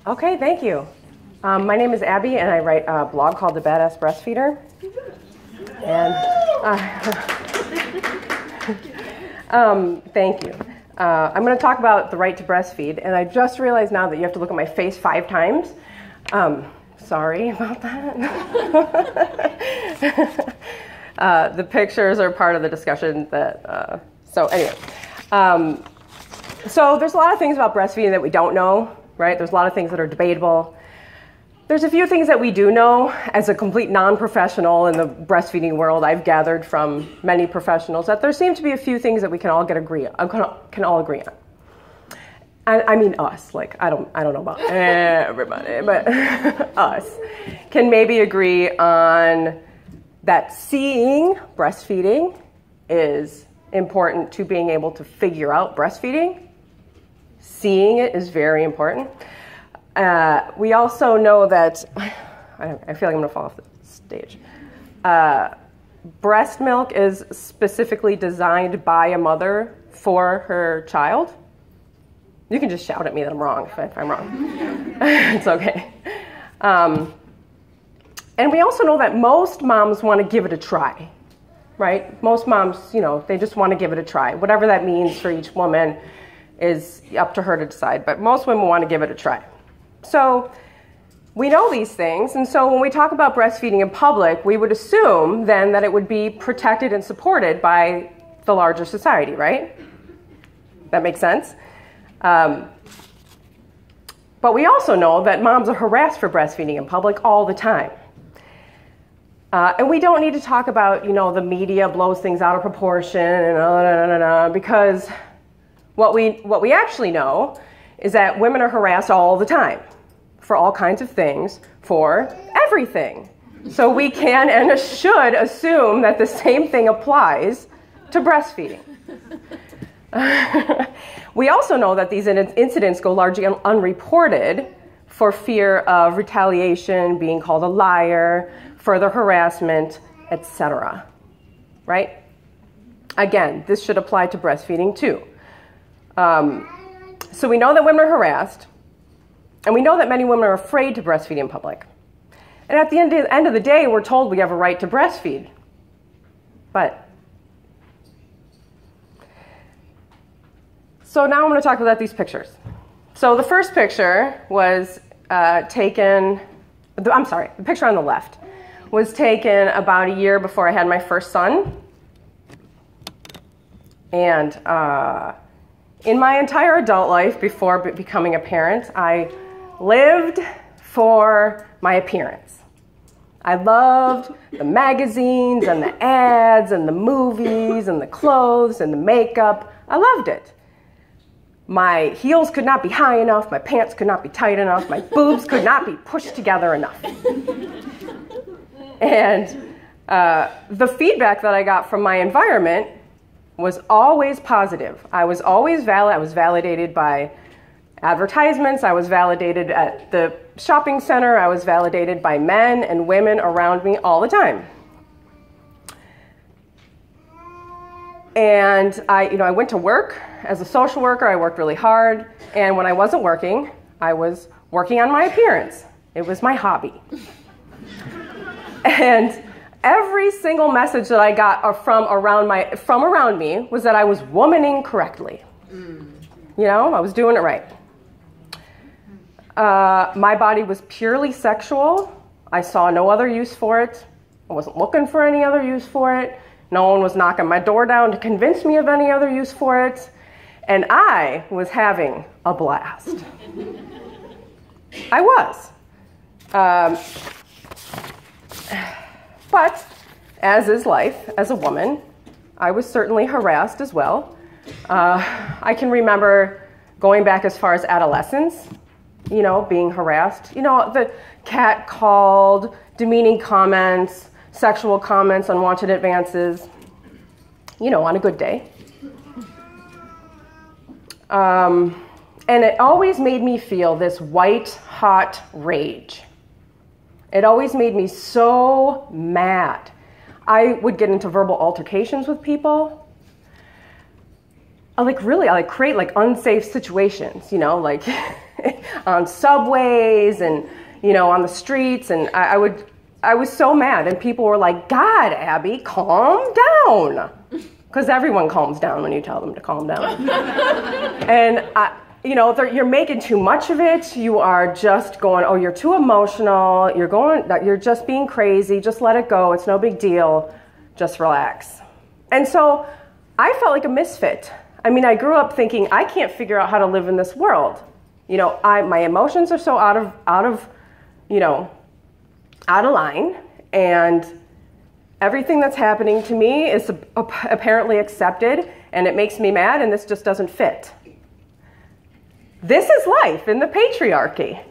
Okay, thank you. My name is Abby, and I write a blog called The Badass Breastfeeder. And thank you. I'm going to talk about the right to breastfeed, and I just realized now that you have to look at my face 5 times. Sorry about that. The pictures are part of the discussion. So anyway, so there's a lot of things about breastfeeding that we don't know, right? There's a lot of things that are debatable. There's a few things that we do know as a complete non-professional in the breastfeeding world. I've gathered from many professionals that there seem to be a few things that we can all agree on. And I mean us, like I don't know about everybody, but us can maybe agree on that seeing breastfeeding is important to being able to figure out breastfeeding. Seeing it is very important. We also know that, I feel like I'm going to fall off the stage. Breast milk is specifically designed by a mother for her child. You can just shout at me that I'm wrong if I'm wrong. It's okay. And we also know that most moms want to give it a try, right? Most moms, they just want to give it a try. Whatever that means for each woman is up to her to decide, but most women want to give it a try. So we know these things, and so when we talk about breastfeeding in public, we would assume then that it would be protected and supported by the larger society, right? That makes sense? But we also know that moms are harassed for breastfeeding in public all the time. And we don't need to talk about, the media blows things out of proportion and because what we actually know is that women are harassed all the time for all kinds of things, for everything. So we can and should assume that the same thing applies to breastfeeding. We also know that these incidents go largely unreported for fear of retaliation, being called a liar, further harassment, etc. Right? Again, this should apply to breastfeeding too. So we know that women are harassed, and we know that many women are afraid to breastfeed in public. And at the end of the day, we're told we have a right to breastfeed. So now I'm going to talk about these pictures. So the first picture was the picture on the left was taken about a year before I had my first son. And in my entire adult life before becoming a parent, I lived for my appearance. I loved the magazines and the ads and the movies and the clothes and the makeup. I loved it. My heels could not be high enough, my pants could not be tight enough, my boobs could not be pushed together enough. And the feedback that I got from my environment was always positive. I was always I was validated by advertisements, I was validated at the shopping center, I was validated by men and women around me all the time. And I went to work as a social worker. I worked really hard. And when I wasn't working, I was working on my appearance. It was my hobby. And every single message that I got from around me was that I was womaning correctly. I was doing it right. My body was purely sexual. I saw no other use for it. I wasn't looking for any other use for it. No one was knocking my door down to convince me of any other use for it. And I was having a blast. I was. But, as is life, as a woman, I was certainly harassed as well. I can remember going back as far as adolescence, being harassed. The cat called, demeaning comments, sexual comments, unwanted advances, on a good day. And it always made me feel this white, hot rage. It always made me so mad. I would get into verbal altercations with people. I create like unsafe situations, you know, like on subways and, you know, on the streets. And I was so mad. And people were like, God, Abby, calm down. Because everyone calms down when you tell them to calm down. And, you know, you're making too much of it. You are just going, oh, you're too emotional. You're just being crazy. Just let it go. It's no big deal. Just relax. And so I felt like a misfit. I mean, I grew up thinking, I can't figure out how to live in this world. You know, my emotions are so out of line, and everything that's happening to me is apparently accepted, and it makes me mad, and this just doesn't fit. This is life in the patriarchy.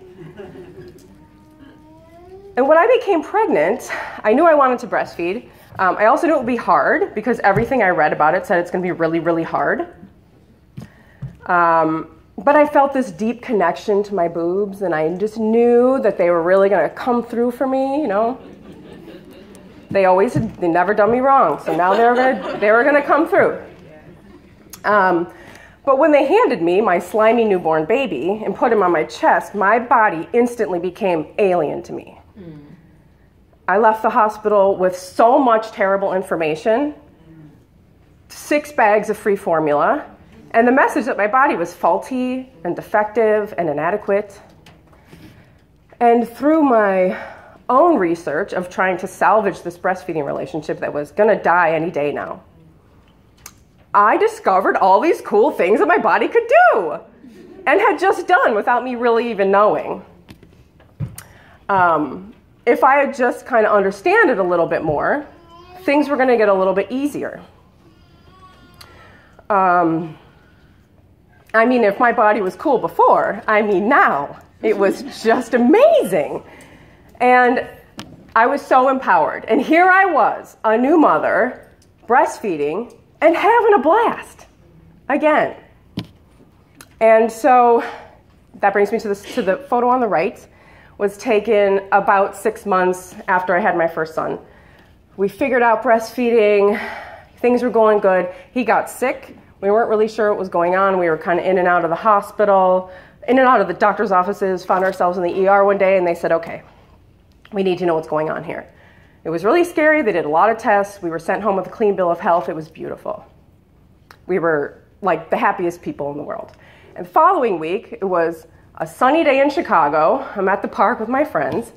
And when I became pregnant, I knew I wanted to breastfeed. I also knew it would be hard because everything I read about it said it's going to be really, really hard. But I felt this deep connection to my boobs, and I just knew that they were really going to come through for me, you know. They never done me wrong, so now they were going to come through. But when they handed me my slimy newborn baby and put him on my chest, my body instantly became alien to me. I left the hospital with so much terrible information, 6 bags of free formula, and the message that my body was faulty and defective and inadequate. And through my own research of trying to salvage this breastfeeding relationship that was going to die any day now, I discovered all these cool things that my body could do and had just done without me really even knowing. If I had just kind of understand it a little bit more, things were going to get a little bit easier. I mean, if my body was cool before, I mean now, it was just amazing. And I was so empowered. And here I was, a new mother, breastfeeding, and having a blast again. And so that brings me to the photo on the right. Was taken about 6 months after I had my first son. We figured out breastfeeding. Things were going good. He got sick. We weren't really sure what was going on. We were kind of in and out of the hospital, in and out of the doctor's offices, found ourselves in the ER one day, and they said, okay, we need to know what's going on here. It was really scary. They did a lot of tests. We were sent home with a clean bill of health. It was beautiful. We were like the happiest people in the world. And the following week, it was a sunny day in Chicago. I'm at the park with my friends,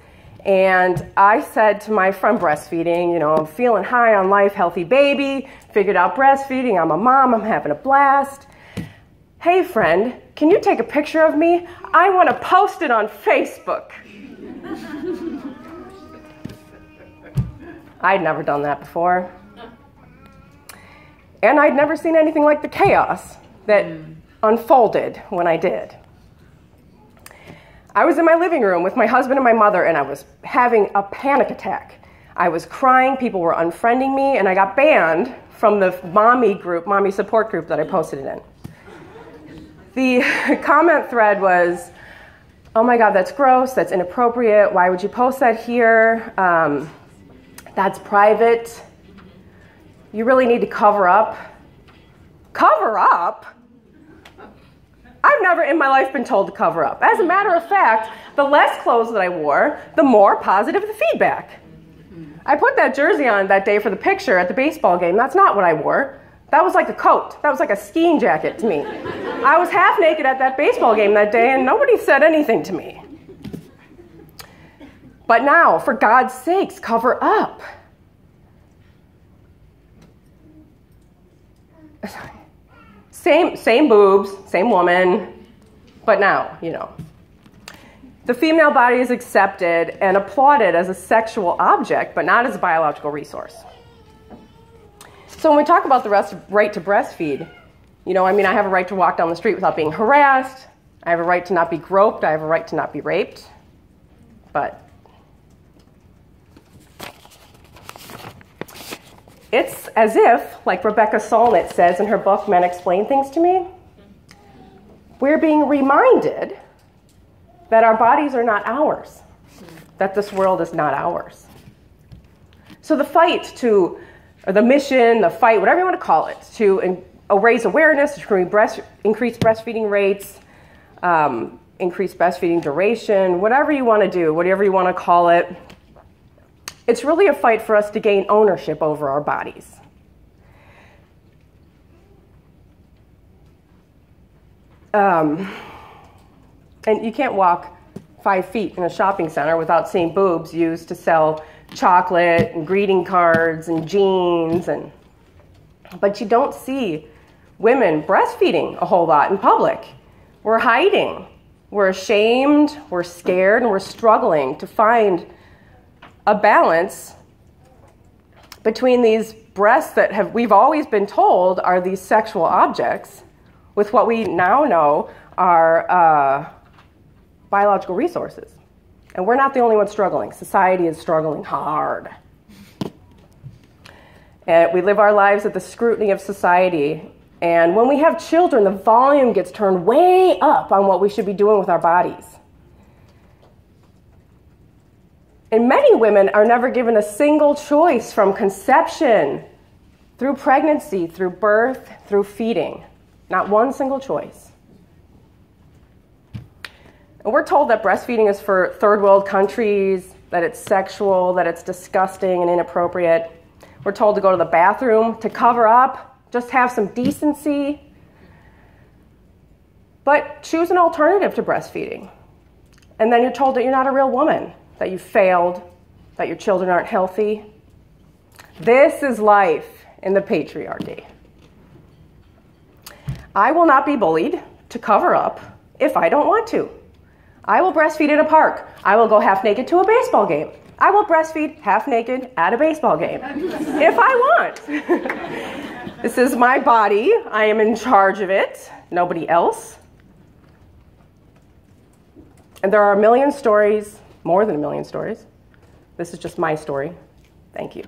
and I said to my friend breastfeeding, you know, I'm feeling high on life, healthy baby, figured out breastfeeding, I'm a mom, I'm having a blast. Hey friend, can you take a picture of me? I want to post it on Facebook. I'd never done that before. And I'd never seen anything like the chaos that unfolded when I did. I was in my living room with my husband and my mother, and I was having a panic attack. I was crying, people were unfriending me, and I got banned from the mommy support group that I posted it in. The comment thread was, oh my God, that's gross, that's inappropriate, why would you post that here? That's private. You really need to cover up. Cover up? I've never in my life been told to cover up. As a matter of fact, the less clothes that I wore, the more positive the feedback. I put that jersey on that day for the picture at the baseball game. That's not what I wore. That was like a coat. That was like a skiing jacket to me. I was half naked at that baseball game that day, and nobody said anything to me. But now, for God's sakes, cover up. Same boobs, same woman, but now, you know. The female body is accepted and applauded as a sexual object, but not as a biological resource. So when we talk about the right to breastfeed, you know, I mean, I have a right to walk down the street without being harassed. I have a right to not be groped. I have a right to not be raped. But it's as if, like Rebecca Solnit says in her book, Men Explain Things to Me, we're being reminded that our bodies are not ours, that this world is not ours. So the fight or the mission, the fight, whatever you want to call it, to raise awareness, it's going to increase breastfeeding rates, increase breastfeeding duration, whatever you want to do, whatever you want to call it. It's really a fight for us to gain ownership over our bodies. And you can't walk 5 feet in a shopping center without seeing boobs used to sell chocolate and greeting cards and jeans. But you don't see women breastfeeding a whole lot in public. We're hiding. We're ashamed, we're scared, and we're struggling to find a balance between these breasts that we've always been told are these sexual objects with what we now know are biological resources. And we're not the only ones struggling. Society is struggling hard. And we live our lives at the scrutiny of society. And when we have children, the volume gets turned way up on what we should be doing with our bodies. And many women are never given a single choice from conception, through pregnancy, through birth, through feeding. Not one single choice. And we're told that breastfeeding is for third world countries, that it's sexual, that it's disgusting and inappropriate. We're told to go to the bathroom, to cover up, just have some decency. But choose an alternative to breastfeeding. And then you're told that you're not a real woman, that you failed, that your children aren't healthy. This is life in the patriarchy. I will not be bullied to cover up if I don't want to. I will breastfeed in a park. I will go half naked to a baseball game. I will breastfeed half naked at a baseball game if I want. This is my body. I am in charge of it, nobody else. And there are a million stories, more than a million stories. This is just my story. Thank you.